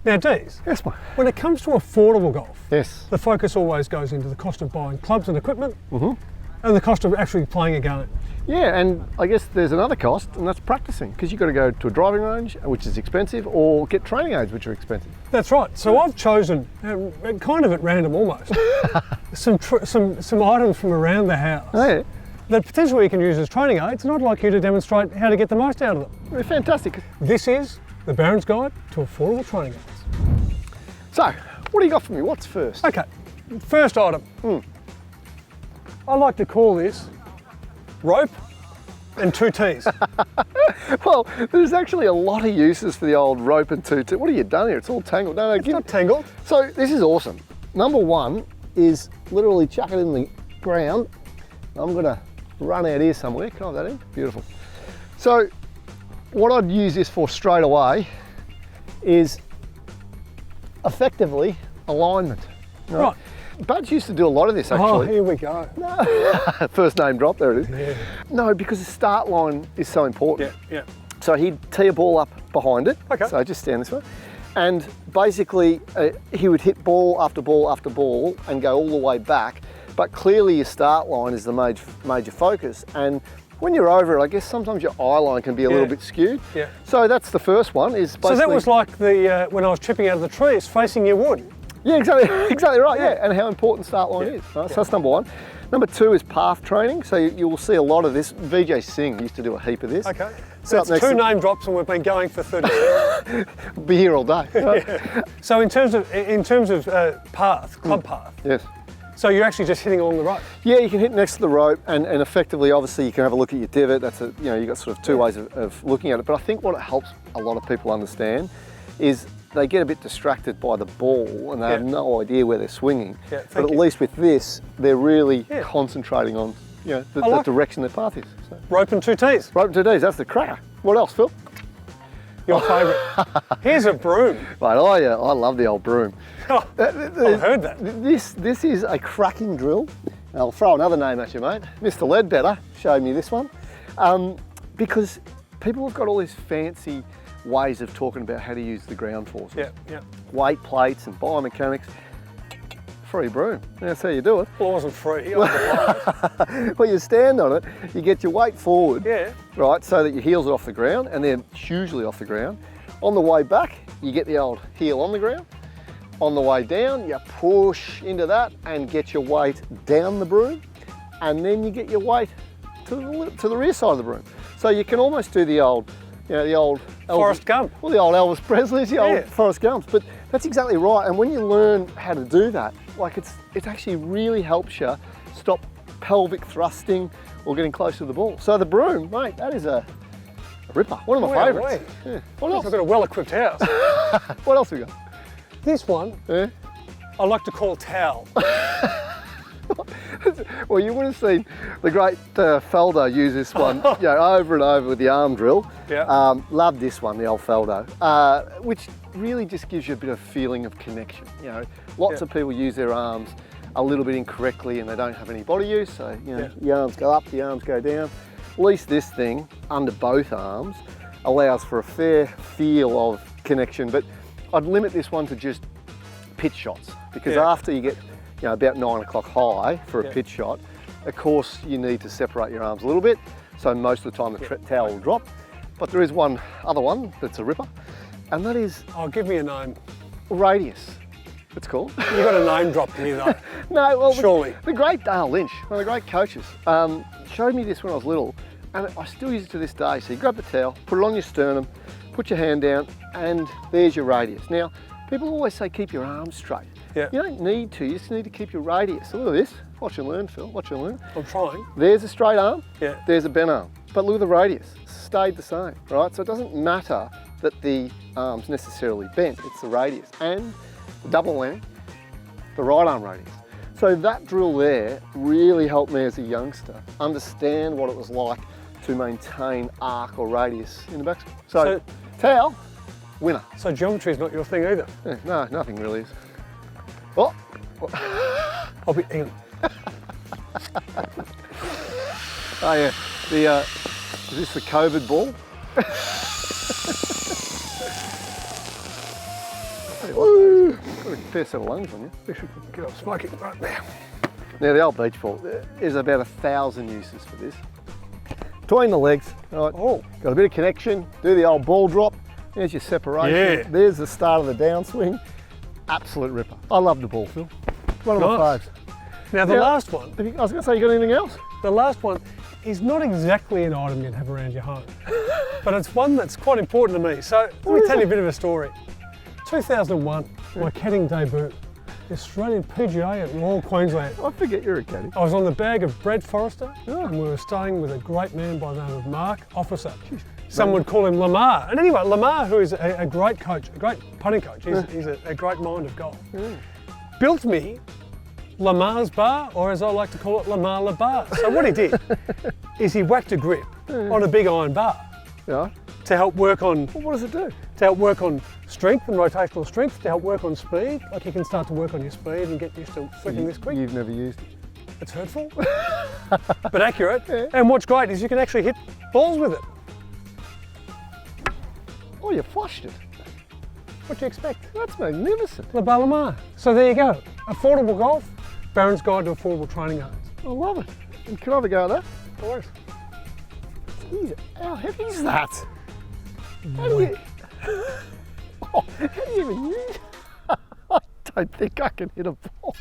Now, Dees, Yes, mate. when it comes to affordable golf, Yes. the focus always goes into the cost of buying clubs and equipment Mm-hmm. and the cost of actually playing a game. Yeah, and I guess there's another cost, and that's practicing, because you've got to go to a driving range, which is expensive, or get training aids, which are expensive. That's right. So I've chosen, kind of at random almost, some items from around the house Oh, yeah. that potentially you can use as training aids, and I'd like you to demonstrate how to get the most out of them. They're fantastic. This is the Baron's Guide to Affordable Training Aids. So, what do you got for me? What's first? Okay, first item. I like to call this rope and 2 tees. Well, there's actually a lot of uses for the old rope and 2 tees. What have you done here? It's all tangled. No, It's not tangled. So this is awesome. Number one is literally chuck it in the ground. I'm gonna run out here somewhere. Can I have that in? Beautiful. So what I'd use this for straight away is effectively alignment. Right. Buds used to do a lot of this Oh, actually. here we go. First name drop, there it is. Yeah, No, because the start line is so important. yeah. So he'd tee a ball up behind it. Okay. So just stand this way. And basically he would hit ball after ball after ball and go all the way back. But clearly your start line is the major focus. And when you're over it, I guess sometimes your eye line can be a little bit skewed. Yeah. So that's the first one is basically... So that was like the when I was chipping out of the trees, facing your wood. Yeah, exactly right, yeah. And how important start line is. Right? So that's number one. Number two is path training. So you will see a lot of this. VJ Singh used to do a heap of this. Okay. So That's 2 name drops and we've been going for 30 seconds. Be here all day. Right? So in terms of path, club path, Yes. so you're actually just hitting along the rope. Yeah, you can hit next to the rope and effectively, obviously, you can have a look at your divot. That's you've got sort of two ways of looking at it. But I think what it helps a lot of people understand is they get a bit distracted by the ball and they have no idea where they're swinging. Yeah, but at least with this, they're really Yeah. concentrating on the like direction their path is. So. Rope and 2 tees, Rope and 2 Ds, that's the cracker. What else, Phil? your favourite. Here's a broom. Right, I love the old broom. Oh, I've heard that. This is a cracking drill. I'll throw another name at you, mate. Mr. Ledbetter showed me this one. Because people have got all these fancy ways of talking about how to use the ground forces. Yeah. Weight plates and biomechanics. Free broom, that's how you do it. Well, it wasn't free. Yeah. Well, you stand on it, you get your weight forward, Yeah. right, so that your heels are off the ground, and they're hugely off the ground. On the way back, you get the old heel on the ground. On the way down, you push into that and get your weight down the broom, and then you get your weight to the rear side of the broom. So you can almost do the old Forrest Gump. Well, the old Elvis Presley's, the old Yeah. Forrest Gumps. But that's exactly right. And when you learn how to do that, like it actually really helps you stop pelvic thrusting or getting close to the ball. So the broom, mate, that is a ripper. One of my favourites. Yeah. What else? I've got a well-equipped house. What else we got? This one, Yeah. I like to call towel. Well, you would have seen the great Feldo use this one over and over with the arm drill. Yeah. Love this one, the old Feldo, which really just gives you a bit of feeling of connection. Lots of people use their arms a little bit incorrectly and they don't have any body use. So, the arms go up, the arms go down. At least this thing, under both arms, allows for a fair feel of connection. But I'd limit this one to just pitch shots because after you get about 9 o'clock high for a pitch shot, of course you need to separate your arms a little bit. So most of the time the towel will drop. But there is one other one that's a ripper, and that is Oh, give me a name. radius, it's called. You got a name drop here though. No, well, Surely. the great Dale Lynch, one of the great coaches, showed me this when I was little, and I still use it to this day. So you grab the towel, put it on your sternum, put your hand down, and there's your radius. Now, people always say keep your arms straight. Yeah. You don't need to, you just need to keep your radius. So look at this, watch and learn, Phil, watch and learn. I'm trying. There's a straight arm, Yeah. there's a bent arm. But look at the radius, stayed the same, right? So it doesn't matter that the arm's necessarily bent, it's the radius. And double whammy, the right arm radius. So that drill there really helped me as a youngster understand what it was like to maintain arc or radius in the backswing. So towel, winner. So geometry's not your thing either. Yeah, no, nothing really is. Oh, I'll be hang on. oh yeah, is this the COVID ball? Ooh, got a fair set of lungs on you. We should get off smoking right now. Now the old beach ball, there's about 1,000 uses for this. Between the legs, right? Oh. Got a bit of connection, do the old ball drop, there's your separation. Yeah. There's the start of the downswing. Absolute ripper. I love the ball, Phil. It's one of my Nice. faves. Now the last one, I was going to say, you got anything else? the last one is not exactly an item you'd have around your home, but it's one that's quite important to me. So let me tell you a bit of a story. 2001, my caddying debut, the Australian PGA at Royal Queensland. I forget you're a caddy. I was on the bag of Brad Forrester, and we were staying with a great man by the name of Mark Officer. Some would call him Lamar. And anyway, Lamar, who is a great coach, a great putting coach, he's a great mind of golf, built me Lamar's bar, or as I like to call it, Lamar La Bar. So what he did is he whacked a grip on a big iron bar Yeah. to help work on Well, what does it do? to help work on strength and rotational strength, to help work on speed. Like you can start to work on your speed and get used to flicking this quick. You've never used it. It's hurtful, but accurate. And what's great is you can actually hit balls with it. Oh, you flushed it. What do you expect? That's magnificent. La Bar Lamar. So there you go. Affordable golf, Barron's Guide to Affordable Training Irons. I love it. And can I have a go at that? No worries. Jeez, how heavy is that? How do you... Oh, how do you even use... I don't think I can hit a ball.